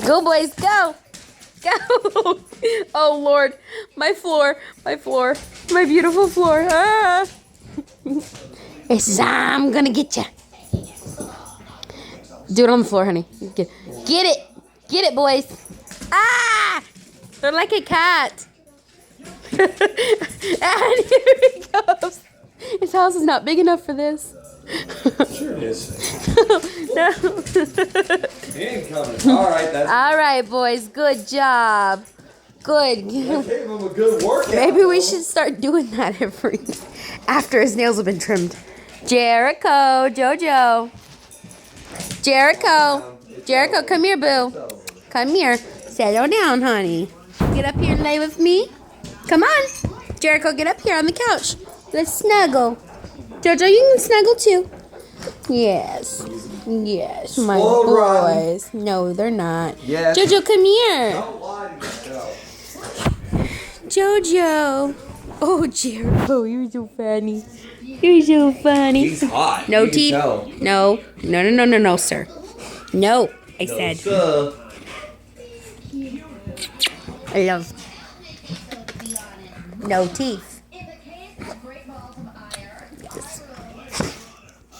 Go, boys, go. Go. Oh, Lord. My floor. My floor. My beautiful floor. Ah. I'm gonna get you. Do it on the floor, honey. Get it. Get it, boys. Ah! They're like a cat. And here he goes. His house is not big enough for this. Sure it is. No. He ain't coming. All right, that's. All right, boys. Good job. Good. I gave him a good workout. Maybe we should start doing that after his nails have been trimmed. Jericho, Jojo. Jericho, come here, boo. Come here. Settle down, honey. Get up here and lay with me. Come on. Jericho, get up here on the couch. Let's snuggle. Jojo, you can snuggle too. Yes. Yes, my Slow boys. No, they're not. Yes. Jojo, come here. Don't lie to yourself. Jojo. Oh, Jericho, you're so funny. You're so funny. He's hot. No You can teeth. tell. No, sir. No, I said. Sir. I love. No teeth.